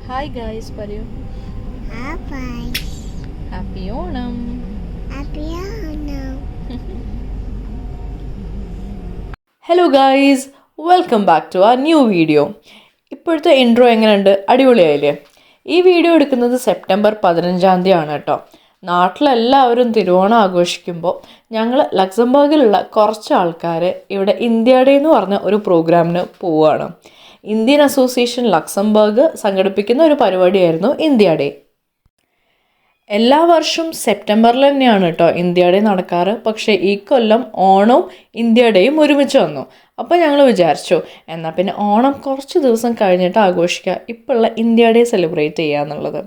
Hi guys പറയൂ. Happy Onam. Hello guys, welcome back to our new video. ഇപ്പോഴത്തെ intro എങ്ങനെയുണ്ട്? അടിപൊളിയായില്ലേ? ഈ വീഡിയോ എടുക്കുന്നത് സെപ്റ്റംബർ 15 ആണ് കേട്ടോ. നാട്ടിലെല്ലാവരും തിരുവോണം ആഘോഷിക്കുമ്പോൾ ഞങ്ങൾ ലക്സംബർഗിലുള്ള കുറച്ച് ആൾക്കാർ ഇവിടെ ഇന്ത്യ ഡേ എന്ന് പറഞ്ഞ ഒരു പ്രോഗ്രാമിന് പോവുകയാണ്. ഇന്ത്യൻ അസോസിയേഷൻ ലക്സംബർഗ് സംഘടിപ്പിക്കുന്ന ഒരു പരിപാടിയായിരുന്നു ഇന്ത്യ ഡേ. എല്ലാ വർഷവും സെപ്റ്റംബറിൽ തന്നെയാണ് കേട്ടോ ഇന്ത്യ ഡേ നടക്കാറ്. പക്ഷേ ഈ കൊല്ലം ഓണവും ഇന്ത്യ ഡേയും ഒരുമിച്ച് വന്നു. അപ്പോൾ ഞങ്ങൾ വിചാരിച്ചു എന്നാൽ പിന്നെ ഓണം കുറച്ച് ദിവസം കഴിഞ്ഞിട്ട് ആഘോഷിക്കുക, ഇപ്പോഴുള്ള ഇന്ത്യ ഡേ സെലിബ്രേറ്റ് ചെയ്യുക എന്നുള്ളത്.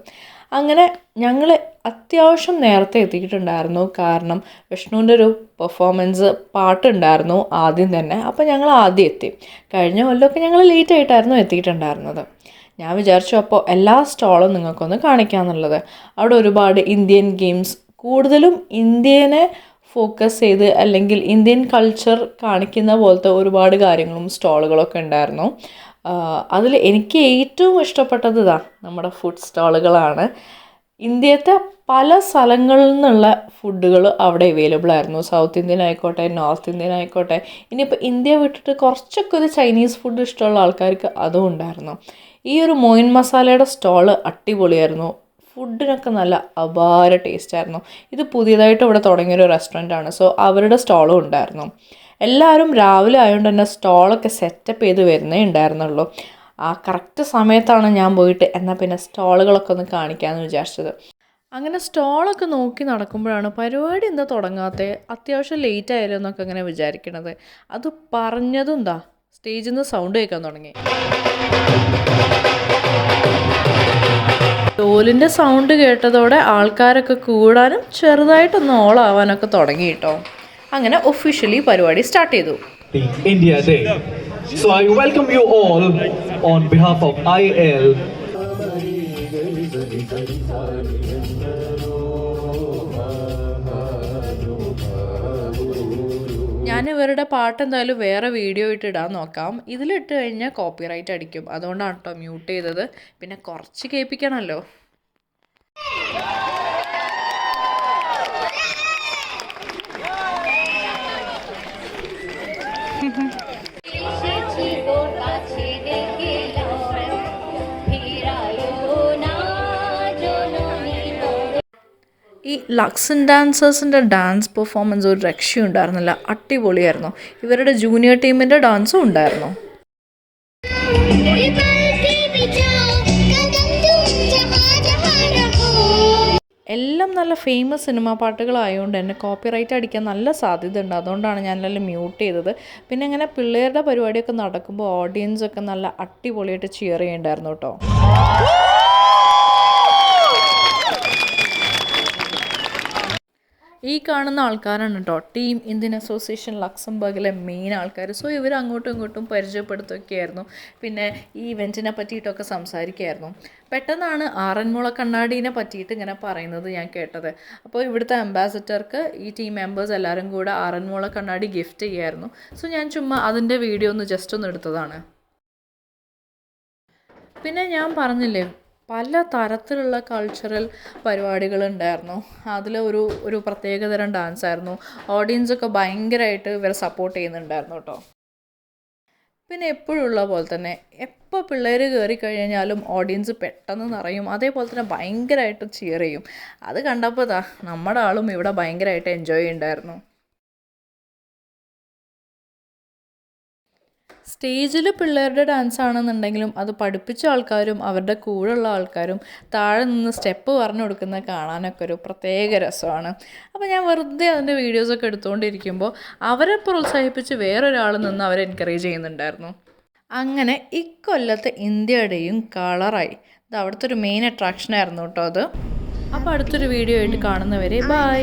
അങ്ങനെ ഞങ്ങൾ അത്യാവശ്യം നേരത്തെ എത്തിയിട്ടുണ്ടായിരുന്നു. കാരണം വിഷ്ണുവിൻ്റെ ഒരു പെർഫോമൻസ് പാട്ടുണ്ടായിരുന്നു ആദ്യം തന്നെ. അപ്പോൾ ഞങ്ങൾ ആദ്യം എത്തി. കഴിഞ്ഞ കൊല്ലമൊക്കെ ഞങ്ങൾ ലേറ്റ് ആയിട്ടായിരുന്നു എത്തിയിട്ടുണ്ടായിരുന്നത്. ഞാൻ വിചാരിച്ചു അപ്പോൾ എല്ലാ സ്റ്റോളും നിങ്ങൾക്കൊന്ന് കാണിക്കാമെന്നുള്ളത്. അവിടെ ഒരുപാട് ഇന്ത്യൻ ഗെയിംസ്, കൂടുതലും ഇന്ത്യനെ ഫോക്കസ് ചെയ്ത് അല്ലെങ്കിൽ ഇന്ത്യൻ കൾച്ചർ കാണിക്കുന്ന പോലത്തെ ഒരുപാട് കാര്യങ്ങളും സ്റ്റോളുകളൊക്കെ ഉണ്ടായിരുന്നു. അതിൽ എനിക്ക് ഏറ്റവും ഇഷ്ടപ്പെട്ടത് നമ്മുടെ ഫുഡ് സ്റ്റോളുകളാണ്. ഇന്ത്യത്തെ പല സ്ഥലങ്ങളിൽ നിന്നുള്ള ഫുഡുകൾ അവിടെ അവൈലബിൾ ആയിരുന്നു. സൗത്ത് ഇന്ത്യൻ ആയിക്കോട്ടെ, നോർത്ത് ഇന്ത്യൻ ആയിക്കോട്ടെ, ഇനിയിപ്പോൾ ഇന്ത്യ വിട്ടിട്ട് കുറച്ചൊക്കെ ഒരു ചൈനീസ് ഫുഡ് ഇഷ്ടമുള്ള ആൾക്കാർക്ക് അതും ഉണ്ടായിരുന്നു. ഈ ഒരു മോയിൻ മസാലയുടെ സ്റ്റോള് അടിപൊളിയായിരുന്നു. ഫുഡിനൊക്കെ നല്ല അപാര ടേസ്റ്റായിരുന്നു. ഇത് പുതിയതായിട്ട് ഇവിടെ തുടങ്ങിയൊരു റെസ്റ്റോറൻ്റാണ്. സോ അവരുടെ സ്റ്റോളും ഉണ്ടായിരുന്നു. എല്ലാവരും രാവിലെ ആയതുകൊണ്ട് തന്നെ സ്റ്റോളൊക്കെ സെറ്റപ്പ് ചെയ്ത് വരുന്നേ ഉണ്ടായിരുന്നുള്ളൂ. ആ കറക്റ്റ് സമയത്താണ് ഞാൻ പോയിട്ട് എന്നാൽ പിന്നെ സ്റ്റോളുകളൊക്കെ ഒന്ന് കാണിക്കാമെന്ന് വിചാരിച്ചത്. അങ്ങനെ സ്റ്റോളൊക്കെ നോക്കി നടക്കുമ്പോഴാണ് പരിപാടി എന്താ തുടങ്ങാത്തത്, അത്യാവശ്യം ലേറ്റ് ആയാലോ എന്നൊക്കെ അങ്ങനെ വിചാരിക്കണത്. അത് പറഞ്ഞതും സ്റ്റേജിൽ നിന്ന് സൗണ്ട് കേൾക്കാൻ തുടങ്ങി. ഡോലിൻ്റെ സൗണ്ട് കേട്ടതോടെ ആൾക്കാരൊക്കെ കൂടാനും ചെറുതായിട്ടൊന്ന് ഓളാവാനൊക്കെ തുടങ്ങി കേട്ടോ. അങ്ങനെ ഒഫീഷ്യലി പരിപാടി സ്റ്റാർട്ട് ചെയ്തു. India Day. So I welcome you all on behalf of IL. ഞാൻ ഇവരുടെ പാട്ട് എന്തായാലും വേറെ വീഡിയോ ഇട്ട് ഇടാൻ നോക്കാം. ഇതിലിട്ട് കഴിഞ്ഞാൽ കോപ്പിറൈറ്റ് അടിക്കും, അതുകൊണ്ടാണ് കേട്ടോ മ്യൂട്ട് ചെയ്തത്. പിന്നെ കുറച്ച് കേൾപ്പിക്കണമല്ലോ. ഈ ലക്സൻ ഡാൻസേഴ്സിൻ്റെ ഡാൻസ് പെർഫോമൻസ് ഒരു രക്ഷയുണ്ടായിരുന്നില്ല, അടിപൊളിയായിരുന്നു. ഇവരുടെ ജൂനിയർ ടീമിൻ്റെ ഡാൻസും ഉണ്ടായിരുന്നു. എല്ലാം നല്ല ഫേമസ് സിനിമാ പാട്ടുകളായതുകൊണ്ട് തന്നെ കോപ്പിറൈറ്റ് അടിക്കാൻ നല്ല സാധ്യത ഉണ്ട്. അതുകൊണ്ടാണ് ഞാനെല്ലാം മ്യൂട്ട് ചെയ്തത്. പിന്നെ ഇങ്ങനെ പിള്ളേരുടെ പരിപാടിയൊക്കെ നടക്കുമ്പോൾ ഓഡിയൻസൊക്കെ നല്ല അടിപൊളിയായിട്ട് ചിയർ ചെയ്യണ്ടായിരുന്നു കേട്ടോ. ഈ കാണുന്ന ആൾക്കാരാണ് കേട്ടോ ടീം ഇന്ത്യൻ അസോസിയേഷൻ ലക്സംബർഗിലെ മെയിൻ ആൾക്കാർ. സോ ഇവർ അങ്ങോട്ടും ഇങ്ങോട്ടും പരിചയപ്പെടുത്തുകയായിരുന്നു. പിന്നെ ഈ ഇവൻറ്റിനെ പറ്റിയിട്ടൊക്കെ സംസാരിക്കുകയായിരുന്നു. പെട്ടെന്നാണ് ആറന്മുള കണ്ണാടീനെ പറ്റിയിട്ട് ഇങ്ങനെ പറയുന്നത് ഞാൻ കേട്ടത്. അപ്പോൾ ഇവിടുത്തെ അംബാസിഡർക്ക് ഈ ടീം മെമ്പേഴ്സ് എല്ലാവരും കൂടെ ആറന്മുള കണ്ണാടി ഗിഫ്റ്റ് ചെയ്യായിരുന്നു. സോ ഞാൻ ചുമ്മാ അതിൻ്റെ വീഡിയോ ഒന്ന് ജസ്റ്റ് ഒന്ന് എടുത്തതാണ്. പിന്നെ ഞാൻ പറഞ്ഞില്ലേ പല തരത്തിലുള്ള കൾച്ചറൽ പരിപാടികളുണ്ടായിരുന്നു. അതിൽ ഒരു പ്രത്യേകതരം ഡാൻസായിരുന്നു. ഓഡിയൻസൊക്കെ ഭയങ്കരമായിട്ട് ഇവരെ സപ്പോർട്ട് ചെയ്യുന്നുണ്ടായിരുന്നു കേട്ടോ. പിന്നെ എപ്പോഴുള്ള പോലെ തന്നെ എപ്പോൾ പിള്ളേർ കയറി കഴിഞ്ഞാലും ഓഡിയൻസ് പെട്ടെന്ന് നിറയും. അതേപോലെ തന്നെ ഭയങ്കരമായിട്ട് ചിയർ ചെയ്യും. അത് കണ്ടപ്പോൾ നമ്മുടെ ആളും ഇവിടെ ഭയങ്കരമായിട്ട് എൻജോയ് ചെയ്യുന്നുണ്ടായിരുന്നു. സ്റ്റേജിൽ പിള്ളേരുടെ ഡാൻസ് ആണെന്നുണ്ടെങ്കിലും അത് പഠിപ്പിച്ച ആൾക്കാരും അവരുടെ കൂടെയുള്ള ആൾക്കാരും താഴെ നിന്ന് സ്റ്റെപ്പ് പറഞ്ഞു കൊടുക്കുന്നത് കാണാനൊക്കെ ഒരു പ്രത്യേക രസമാണ്. അപ്പോൾ ഞാൻ വെറുതെ അതിൻ്റെ വീഡിയോസൊക്കെ എടുത്തുകൊണ്ടിരിക്കുമ്പോൾ അവരെ പ്രോത്സാഹിപ്പിച്ച് വേറൊരാൾ നിന്ന് അവരെ എൻകറേജ് ചെയ്യുന്നുണ്ടായിരുന്നു. അങ്ങനെ ഇക്കൊല്ലത്തെ ഇന്ത്യ ഡേയും കളറായി. ഇത് അവിടുത്തെ ഒരു മെയിൻ അട്രാക്ഷനായിരുന്നു കേട്ടോ അത്. അപ്പോൾ അടുത്തൊരു വീഡിയോ ആയിട്ട് കാണുന്നവരെ ബൈ.